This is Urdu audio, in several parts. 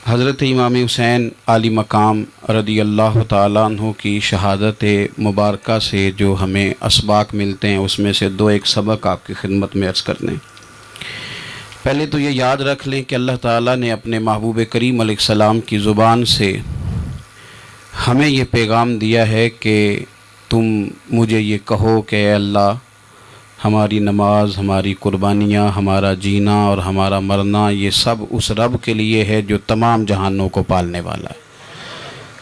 حضرت امام حسین عالی مقام رضی اللہ تعالیٰ عنہ کی شہادت مبارکہ سے جو ہمیں اسباق ملتے ہیں اس میں سے ایک سبق آپ کی خدمت میں عرض کر دیں۔ پہلے تو یہ یاد رکھ لیں کہ اللہ تعالیٰ نے اپنے محبوب کریم علیہ السلام کی زبان سے ہمیں یہ پیغام دیا ہے کہ تم مجھے یہ کہو کہ اے اللہ، ہماری نماز، ہماری قربانیاں، ہمارا جینا اور ہمارا مرنا یہ سب اس رب کے لیے ہے جو تمام جہانوں کو پالنے والا ہے۔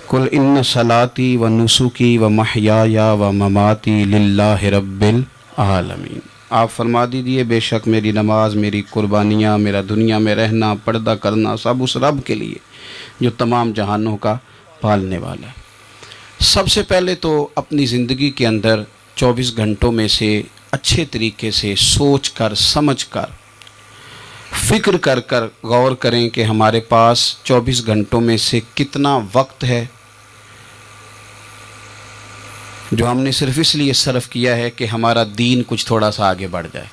قل ان صلاتی و نسکی و محیای و مماتی للہ رب العالمین۔ آپ فرما دیجئے بے شک میری نماز، میری قربانیاں، میرا دنیا میں رہنا، پردہ کرنا سب اس رب کے لیے جو تمام جہانوں کا پالنے والا ہے۔ سب سے پہلے تو اپنی زندگی کے اندر 24 گھنٹوں میں سے اچھے طریقے سے سوچ کر، سمجھ کر، فکر کر غور کریں کہ ہمارے پاس 24 گھنٹوں میں سے کتنا وقت ہے جو ہم نے صرف اس لیے صرف کیا ہے کہ ہمارا دین کچھ تھوڑا سا آگے بڑھ جائے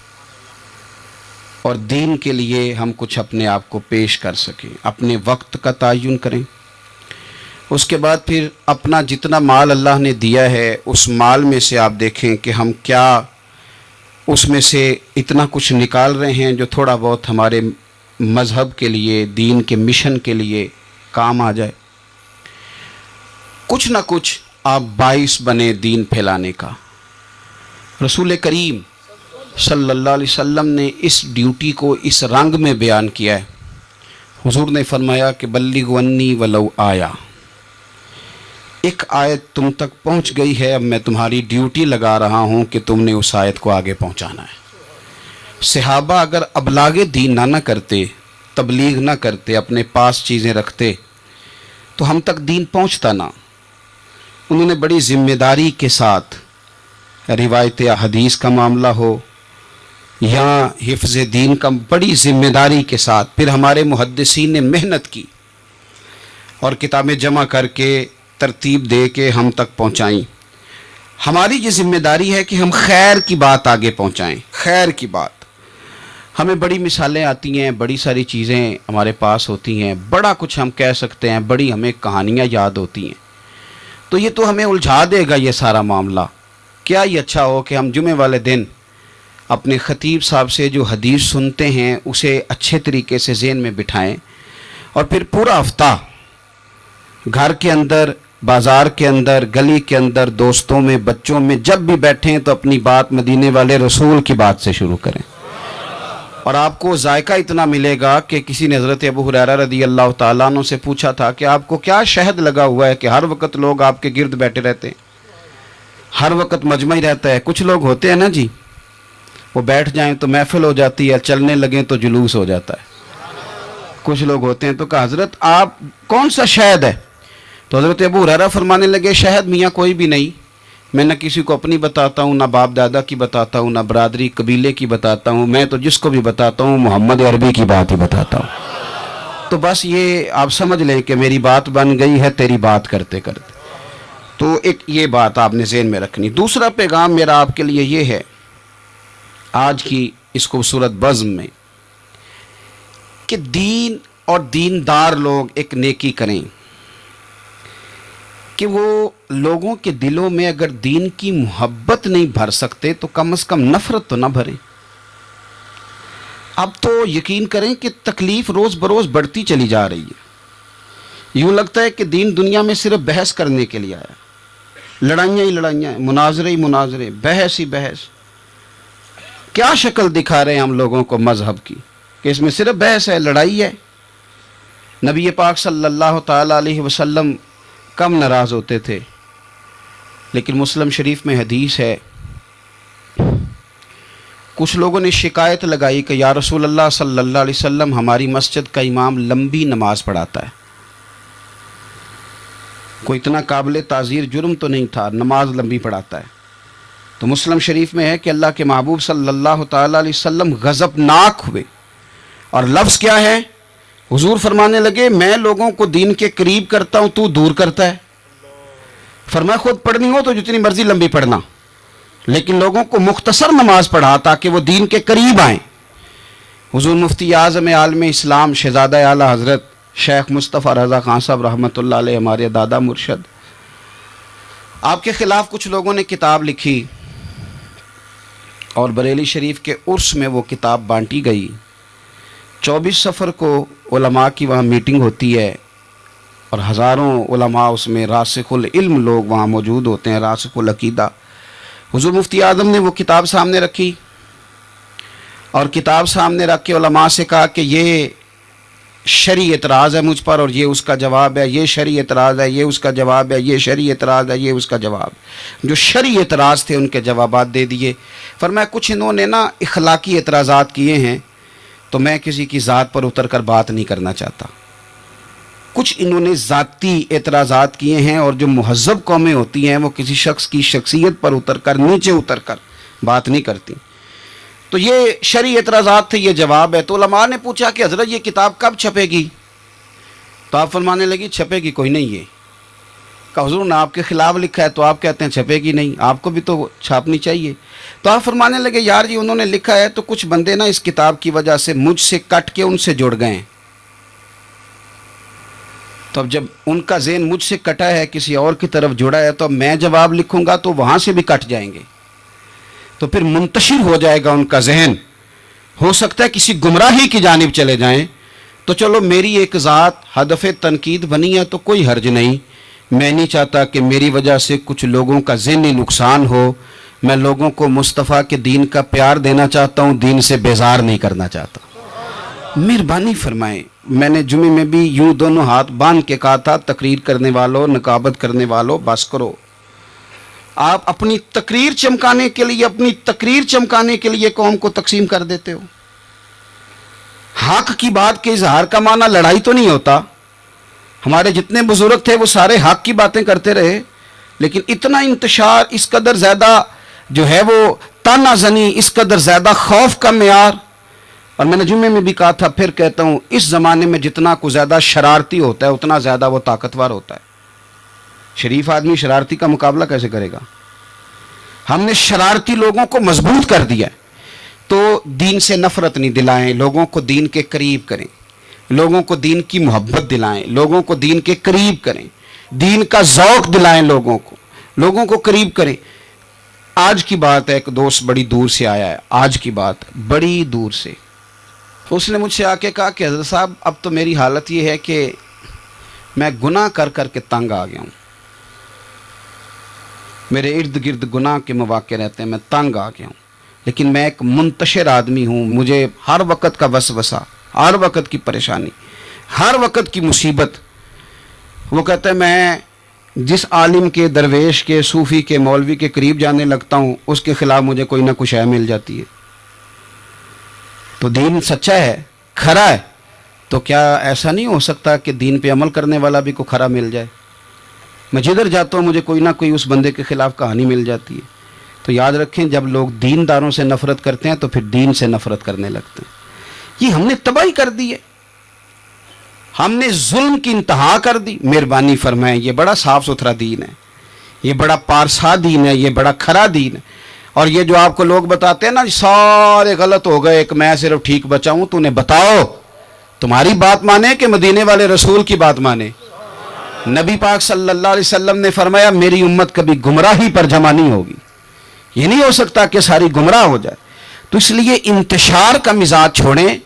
اور دین کے لیے ہم کچھ اپنے آپ کو پیش کر سکیں۔ اپنے وقت کا تعین کریں، اس کے بعد پھر اپنا جتنا مال اللہ نے دیا ہے اس مال میں سے آپ دیکھیں کہ ہم کیا اس میں سے اتنا کچھ نکال رہے ہیں جو تھوڑا بہت ہمارے مذہب کے لیے، دین کے مشن کے لیے کام آ جائے۔ کچھ نہ کچھ آپ باعث بنے دین پھیلانے کا۔ رسول کریم صلی اللہ علیہ وسلم نے اس ڈیوٹی کو اس رنگ میں بیان کیا ہے۔ حضور نے فرمایا کہ بلغوا انی ولو آیا، ایک آیت تم تک پہنچ گئی ہے، اب میں تمہاری ڈیوٹی لگا رہا ہوں کہ تم نے اس آیت کو آگے پہنچانا ہے۔ صحابہ اگر ابلاغ دین نہ کرتے، تبلیغ نہ کرتے، اپنے پاس چیزیں رکھتے تو ہم تک دین پہنچتا نہ۔ انہوں نے بڑی ذمہ داری کے ساتھ، روایت حدیث کا معاملہ ہو یا حفظ دین کا، بڑی ذمہ داری کے ساتھ پھر ہمارے محدثین نے محنت کی اور کتابیں جمع کر کے ترتیب دے کے ہم تک پہنچائیں۔ ہماری یہ ذمہ داری ہے کہ ہم خیر کی بات آگے پہنچائیں، خیر کی بات۔ ہمیں بڑی مثالیں آتی ہیں، بڑی ساری چیزیں ہمارے پاس ہوتی ہیں، بڑا کچھ ہم کہہ سکتے ہیں، بڑی ہمیں کہانیاں یاد ہوتی ہیں، تو یہ تو ہمیں الجھا دے گا یہ سارا معاملہ۔ کیا یہ اچھا ہو کہ ہم جمعے والے دن اپنے خطیب صاحب سے جو حدیث سنتے ہیں اسے اچھے طریقے سے ذہن میں بٹھائیں اور پھر پورا ہفتہ گھر کے اندر، بازار کے اندر، گلی کے اندر، دوستوں میں، بچوں میں جب بھی بیٹھیں تو اپنی بات مدینے والے رسول کی بات سے شروع کریں، اور آپ کو ذائقہ اتنا ملے گا کہ کسی نے حضرت ابو ہریرہ رضی اللہ تعالیٰ عنہ سے پوچھا تھا کہ آپ کو کیا شہد لگا ہوا ہے کہ ہر وقت لوگ آپ کے گرد بیٹھے رہتے ہیں، ہر وقت مجمع ہی رہتا ہے؟ کچھ لوگ ہوتے ہیں نا جی، وہ بیٹھ جائیں تو محفل ہو جاتی ہے، چلنے لگیں تو جلوس ہو جاتا ہے۔ کچھ لوگ ہوتے ہیں، تو کہا حضرت آپ کون سا شہد ہے؟ تو حضرت ابو ہریرہ فرمانے لگے شہد میاں کوئی بھی نہیں، میں نہ کسی کو اپنی بتاتا ہوں، نہ باپ دادا کی بتاتا ہوں، نہ برادری قبیلے کی بتاتا ہوں، میں تو جس کو بھی بتاتا ہوں محمد عربی کی بات ہی بتاتا ہوں۔ تو بس یہ آپ سمجھ لیں کہ میری بات بن گئی ہے تیری بات کرتے کرتے۔ تو ایک یہ بات آپ نے ذہن میں رکھنی۔ دوسرا پیغام میرا آپ کے لیے یہ ہے آج کی اس خوبصورت بزم میں کہ دین اور دیندار لوگ ایک نیکی کریں کہ وہ لوگوں کے دلوں میں اگر دین کی محبت نہیں بھر سکتے تو کم از کم نفرت تو نہ بھریں۔ اب تو یقین کریں کہ تکلیف روز بروز بڑھتی چلی جا رہی ہے۔ یوں لگتا ہے کہ دین دنیا میں صرف بحث کرنے کے لیے آیا، لڑائیاں ہی لڑائیاں ہیں، مناظرے ہی مناظرے، بحث ہی بحث۔ کیا شکل دکھا رہے ہیں ہم لوگوں کو مذہب کی کہ اس میں صرف بحث ہے، لڑائی ہے۔ نبی پاک صلی اللہ تعالیٰ علیہ وسلم کم ناراض ہوتے تھے، لیکن مسلم شریف میں حدیث ہے، کچھ لوگوں نے شکایت لگائی کہ یا رسول اللہ صلی اللہ علیہ وسلم ہماری مسجد کا امام لمبی نماز پڑھاتا ہے، کوئی اتنا قابل تعزیر جرم تو نہیں تھا، نماز لمبی پڑھاتا ہے۔ تو مسلم شریف میں ہے کہ اللہ کے محبوب صلی اللہ تعالیٰ علیہ وسلم غضبناک ہوئے، اور لفظ کیا ہے؟ حضور فرمانے لگے میں لوگوں کو دین کے قریب کرتا ہوں، تو دور کرتا ہے۔ فرمایا خود پڑھنی ہو تو جتنی مرضی لمبی پڑھنا، لیکن لوگوں کو مختصر نماز پڑھا تاکہ وہ دین کے قریب آئیں۔ حضور مفتی اعظم عالم اسلام شہزادہ اعلیٰ حضرت شیخ مصطفیٰ رضا خان صاحب رحمۃ اللہ علیہ، ہمارے دادا مرشد، آپ کے خلاف کچھ لوگوں نے کتاب لکھی اور بریلی شریف کے عرس میں وہ کتاب بانٹی گئی۔ 24 صفر کو علماء کی وہاں میٹنگ ہوتی ہے اور ہزاروں علماء اس میں راسخ العلم لوگ وہاں موجود ہوتے ہیں، راسخ العقیدہ۔ حضور مفتی اعظم نے وہ کتاب سامنے رکھی اور کتاب سامنے رکھ کے علماء سے کہا کہ یہ شرعی اعتراض ہے مجھ پر اور یہ اس کا جواب ہے، یہ شرعی اعتراض ہے، یہ اس کا جواب ہے، یہ شرعی اعتراض ہے، یہ اس کا جواب۔ جو شرعی اعتراض تھے ان کے جوابات دے دیے۔ فرمایا کچھ انہوں نے نا اخلاقی اعتراضات کیے ہیں تو میں کسی کی ذات پر اتر کر بات نہیں کرنا چاہتا۔ کچھ انہوں نے ذاتی اعتراضات کیے ہیں اور جو مہذب قومیں ہوتی ہیں وہ کسی شخص کی شخصیت پر اتر کر، نیچے اتر کر بات نہیں کرتی۔ تو یہ شرعی اعتراضات تھے، یہ جواب ہے۔ تو علماء نے پوچھا کہ حضرت یہ کتاب کب چھپے گی؟ تو آپ فرمانے لگی چھپے گی کوئی نہیں ہے۔ کہ حضور نے آپ کے خلاف لکھا ہے تو آپ کہتے ہیں چھپے گی نہیں، آپ کو بھی تو چھاپنی چاہیے۔ تو آپ فرمانے لگے یار جی انہوں نے لکھا ہے تو کچھ بندے نا اس کتاب کی وجہ سے مجھ سے کٹ کے ان سے جڑ گئے ہیں۔ تو اب جب ان کا ذہن مجھ سے کٹا ہے، کسی اور کی طرف جڑا ہے، تو اب میں جواب لکھوں گا تو وہاں سے بھی کٹ جائیں گے، تو پھر منتشر ہو جائے گا ان کا ذہن، ہو سکتا ہے کسی گمراہی کی جانب چلے جائیں۔ تو چلو میری ایک ذات ہدف تنقید بنی ہے تو کوئی حرج نہیں، میں نہیں چاہتا کہ میری وجہ سے کچھ لوگوں کا ذہنی نقصان ہو۔ میں لوگوں کو مصطفیٰ کے دین کا پیار دینا چاہتا ہوں، دین سے بیزار نہیں کرنا چاہتا۔ مہربانی فرمائیں، میں نے جمعے میں بھی یوں دونوں ہاتھ باندھ کے کہا تھا تقریر کرنے والوں، نقابت کرنے والوں بس کرو۔ آپ اپنی تقریر چمکانے کے لیے قوم کو تقسیم کر دیتے ہو۔ حق کی بات کے اظہار کا معنی لڑائی تو نہیں ہوتا۔ ہمارے جتنے بزرگ تھے وہ سارے حق کی باتیں کرتے رہے، لیکن اتنا انتشار، اس قدر زیادہ جو ہے وہ تانا زنی، اس قدر زیادہ خوف کا معیار۔ اور میں نے جمعے میں بھی کہا تھا، پھر کہتا ہوں، اس زمانے میں جتنا کو زیادہ شرارتی ہوتا ہے اتنا زیادہ وہ طاقتور ہوتا ہے۔ شریف آدمی شرارتی کا مقابلہ کیسے کرے گا؟ ہم نے شرارتی لوگوں کو مضبوط کر دیا ہے۔ تو دین سے نفرت نہیں دلائیں، لوگوں کو دین کے قریب کریں، لوگوں کو دین کی محبت دلائیں، لوگوں کو دین کے قریب کریں، دین کا ذوق دلائیں، لوگوں کو قریب کریں۔ آج کی بات ہے، ایک دوست بڑی دور سے آیا ہے، آج کی بات بڑی دور سے، اس نے مجھ سے آ کے کہا کہ حضرت صاحب اب تو میری حالت یہ ہے کہ میں گناہ کر کر کے تنگ آ گیا ہوں، میرے ارد گرد گناہ کے مواقع رہتے ہیں، میں تنگ آ گیا ہوں، لیکن میں ایک منتشر آدمی ہوں، مجھے ہر وقت کا وسوسہ، ہر وقت کی پریشانی، ہر وقت کی مصیبت۔ وہ کہتا ہے میں جس عالم کے، درویش کے، صوفی کے، مولوی کے قریب جانے لگتا ہوں اس کے خلاف مجھے کوئی نہ کچھ مل جاتی ہے۔ تو دین سچا ہے، کھرا ہے، تو کیا ایسا نہیں ہو سکتا کہ دین پہ عمل کرنے والا بھی کوئی کھرا مل جائے؟ میں جدھر جاتا ہوں مجھے کوئی نہ کوئی اس بندے کے خلاف کہانی مل جاتی ہے۔ تو یاد رکھیں، جب لوگ دینداروں سے نفرت کرتے ہیں تو پھر دین سے نفرت کرنے لگتے ہیں۔ یہ ہم نے تباہی کر دی ہے، ہم نے ظلم کی انتہا کر دی۔ مہربانی فرمائیں، یہ بڑا صاف ستھرا دین ہے، یہ بڑا پارسا دین ہے، یہ بڑا کھرا دین ہے۔ اور یہ جو آپ کو لوگ بتاتے ہیں نا سارے غلط ہو گئے، ایک میں صرف ٹھیک بچا ہوں، تو انہیں بتاؤ تمہاری بات مانے کہ مدینے والے رسول کی بات مانے؟ نبی پاک صلی اللہ علیہ وسلم نے فرمایا میری امت کبھی گمراہی پر جمع نہیں ہوگی، یہ نہیں ہو سکتا کہ ساری گمراہ ہو جائے۔ تو اس لیے انتشار کا مزاج چھوڑیں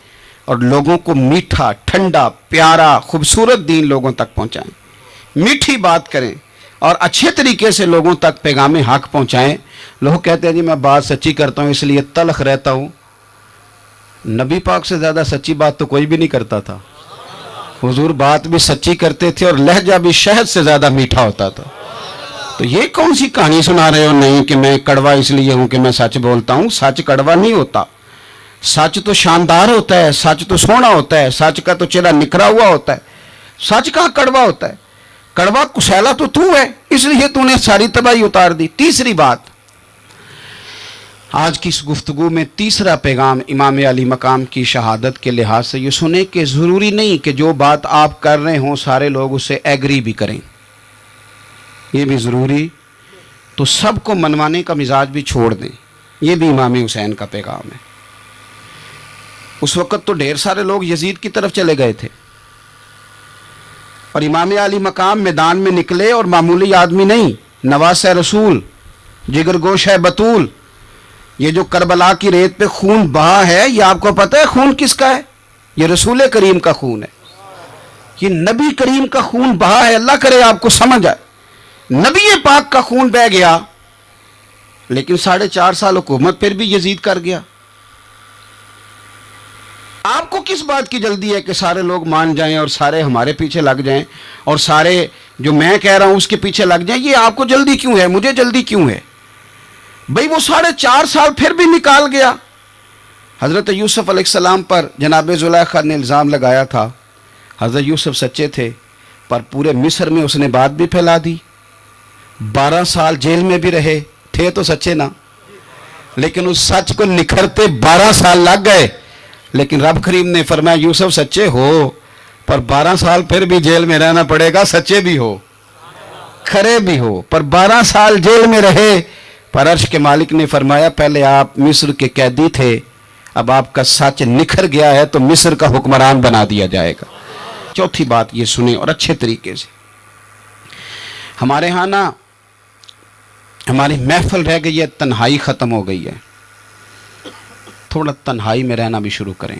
اور لوگوں کو میٹھا، ٹھنڈا، پیارا، خوبصورت دین لوگوں تک پہنچائیں، میٹھی بات کریں اور اچھے طریقے سے لوگوں تک پیغام حق پہنچائیں۔ لوگ کہتے ہیں جی میں بات سچی کرتا ہوں اس لیے تلخ رہتا ہوں۔ نبی پاک سے زیادہ سچی بات تو کوئی بھی نہیں کرتا تھا، حضور بات بھی سچی کرتے تھے اور لہجہ بھی شہد سے زیادہ میٹھا ہوتا تھا۔ تو یہ کون سی کہانی سنا رہے ہو؟ نہیں کہ میں کڑوا اس لیے ہوں کہ میں سچ بولتا ہوں، سچ کڑوا نہیں ہوتا، سچ تو شاندار ہوتا ہے، سچ تو سونا ہوتا ہے، سچ کا تو چہرہ نکھرا ہوا ہوتا ہے، سچ کہاں کڑوا ہوتا ہے؟ کڑوا کسیلا تو ہے، اس لیے تو نے ساری تباہی اتار دی۔ تیسری بات، آج کی اس گفتگو میں تیسرا پیغام امام علی مقام کی شہادت کے لحاظ سے یہ سنیں کہ ضروری نہیں کہ جو بات آپ کر رہے ہوں سارے لوگ اس سے ایگری بھی کریں، یہ بھی ضروری، تو سب کو منوانے کا مزاج بھی چھوڑ دیں، یہ بھی امام حسین کا پیغام ہے۔ اس وقت تو ڈھیر سارے لوگ یزید کی طرف چلے گئے تھے، اور امام علی مقام میدان میں نکلے اور معمولی آدمی نہیں، نواسہ رسول، جگر گوش ہے بطول. یہ جو کربلا کی ریت پہ خون بہا ہے، یہ آپ کو پتہ ہے خون کس کا ہے؟ یہ رسول کریم کا خون ہے، یہ نبی کریم کا خون بہا ہے. اللہ کرے آپ کو سمجھ آئے. نبی پاک کا خون بہ گیا، لیکن 4.5 سال حکومت پھر بھی یزید کر گیا. آپ کو کس بات کی جلدی ہے کہ سارے لوگ مان جائیں اور سارے ہمارے پیچھے لگ جائیں اور سارے جو میں کہہ رہا ہوں اس کے پیچھے لگ جائیں؟ یہ آپ کو جلدی کیوں ہے؟ مجھے جلدی کیوں ہے؟ بھئی وہ 4.5 سال پھر بھی نکال گیا. حضرت یوسف علیہ السلام پر جناب زلیخا نے الزام لگایا تھا. حضرت یوسف سچے تھے، پر پورے مصر میں اس نے بات بھی پھیلا دی. 12 سال جیل میں بھی رہے تھے تو سچے نا، لیکن اس سچ کو نکھرتے 12 سال لگ گئے. لیکن رب کریم نے فرمایا یوسف سچے ہو، پر 12 سال پھر بھی جیل میں رہنا پڑے گا. سچے بھی ہو، کھرے بھی ہو، پر 12 سال جیل میں رہے. پر عرش کے مالک نے فرمایا پہلے آپ مصر کے قیدی تھے، اب آپ کا سچ نکھر گیا ہے تو مصر کا حکمران بنا دیا جائے گا. چوتھی بات یہ سنیں اور اچھے طریقے سے. ہمارے ہاں نا ہماری محفل رہ گئی ہے، تنہائی ختم ہو گئی ہے. تھوڑا تنہائی میں رہنا بھی شروع کریں.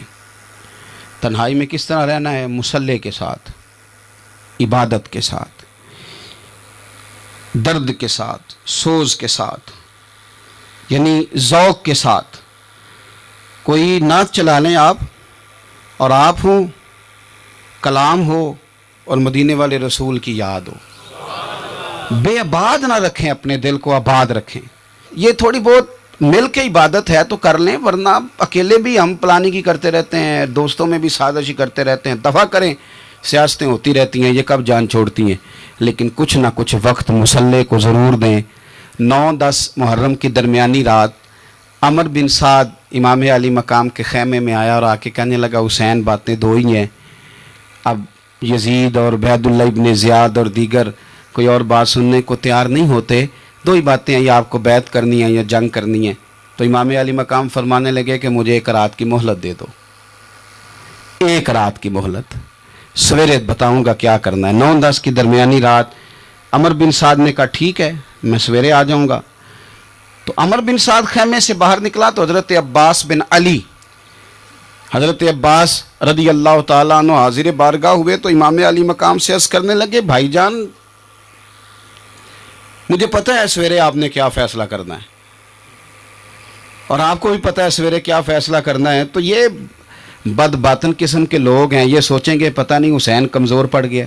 تنہائی میں کس طرح رہنا ہے؟ مصلی کے ساتھ، عبادت کے ساتھ، درد کے ساتھ، سوز کے ساتھ، یعنی ذوق کے ساتھ. کوئی نعت چلا لیں آپ، اور آپ ہوں، کلام ہو اور مدینے والے رسول کی یاد ہو. بے آباد نہ رکھیں، اپنے دل کو آباد رکھیں. یہ تھوڑی بہت مل کے عبادت ہے تو کر لیں، ورنہ اکیلے بھی ہم پلاننگ ہی کرتے رہتے ہیں، دوستوں میں بھی سازشی کرتے رہتے ہیں. دفع کریں، سیاستیں ہوتی رہتی ہیں، یہ کب جان چھوڑتی ہیں. لیکن کچھ نہ کچھ وقت مصلی کو ضرور دیں. 9-10 محرم کی درمیانی رات عمر بن سعد امام علی مقام کے خیمے میں آیا اور آ کے کہنے لگا حسین باتیں 2 ہی ہیں. اب یزید اور عبید اللہ ابن زیاد اور دیگر کوئی اور بات سننے کو تیار نہیں ہوتے. 2 ہی باتیں ہیں، یا آپ کو بیعت کرنی ہے یا جنگ کرنی ہے. تو امام علی مقام فرمانے لگے کہ مجھے 1 رات کی مہلت دے دو. 1 رات کی مہلت، سویرے بتاؤں گا کیا کرنا ہے. 9-10 کی درمیانی رات عمر بن سعد نے کہا ٹھیک ہے میں سویرے آ جاؤں گا. تو عمر بن سعد خیمے سے باہر نکلا تو حضرت عباس بن علی، حضرت عباس رضی اللہ تعالیٰ عنہ حاضر بارگاہ ہوئے تو امام علی مقام سے عرض کرنے لگے بھائی جان مجھے پتہ ہے سویرے آپ نے کیا فیصلہ کرنا ہے، اور آپ کو بھی پتہ ہے سویرے کیا فیصلہ کرنا ہے. تو یہ بد باطن قسم کے لوگ ہیں، یہ سوچیں گے پتہ نہیں حسین کمزور پڑ گیا.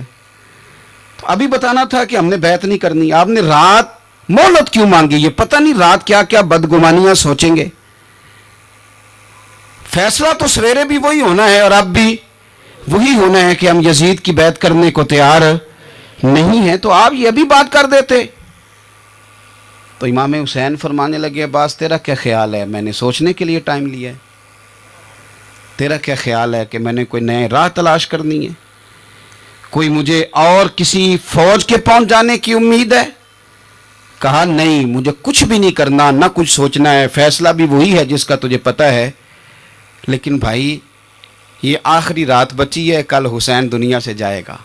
تو ابھی بتانا تھا کہ ہم نے بیعت نہیں کرنی. آپ نے رات مہلت کیوں مانگی؟ یہ پتہ نہیں رات کیا کیا بدگمانیاں سوچیں گے. فیصلہ تو سویرے بھی وہی ہونا ہے اور اب بھی وہی ہونا ہے کہ ہم یزید کی بیعت کرنے کو تیار نہیں ہیں. تو آپ یہ بھی بات کر دیتے. تو امام حسین فرمانے لگے عباس تیرا کیا خیال ہے؟ میں نے سوچنے کے لیے ٹائم لیا ہے. تیرا کیا خیال ہے کہ میں نے کوئی نئے راہ تلاش کرنی ہے؟ کوئی مجھے اور کسی فوج کے پہنچ جانے کی امید ہے؟ کہا نہیں، مجھے کچھ بھی نہیں کرنا، نہ کچھ سوچنا ہے. فیصلہ بھی وہی ہے جس کا تجھے پتہ ہے. لیکن بھائی یہ آخری رات بچی ہے، کل حسین دنیا سے جائے گا.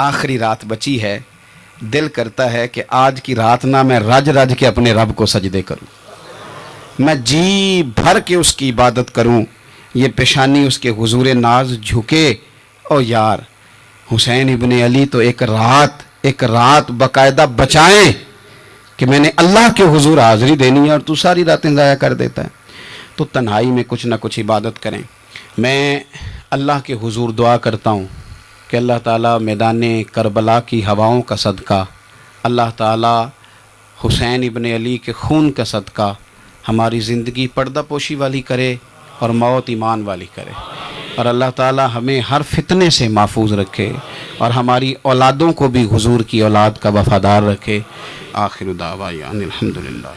آخری رات بچی ہے، دل کرتا ہے کہ آج کی رات نہ میں رج رج کے اپنے رب کو سجدے کروں، میں جی بھر کے اس کی عبادت کروں. یہ پیشانی اس کے حضور ناز جھکے. او یار حسین ابن علی تو ایک رات باقاعدہ بچائیں کہ میں نے اللہ کے حضور حاضری دینی ہے اور تو ساری راتیں ضائع کر دیتا ہے. تو تنہائی میں کچھ نہ کچھ عبادت کریں. میں اللہ کے حضور دعا کرتا ہوں کہ اللہ تعالیٰ میدان کربلا کی ہواؤں کا صدقہ، اللہ تعالیٰ حسین ابن علی کے خون کا صدقہ ہماری زندگی پردہ پوشی والی کرے اور موت ایمان والی کرے. اور اللہ تعالیٰ ہمیں ہر فتنے سے محفوظ رکھے اور ہماری اولادوں کو بھی حضور کی اولاد کا وفادار رکھے. آخر دعوانا الحمدللہ.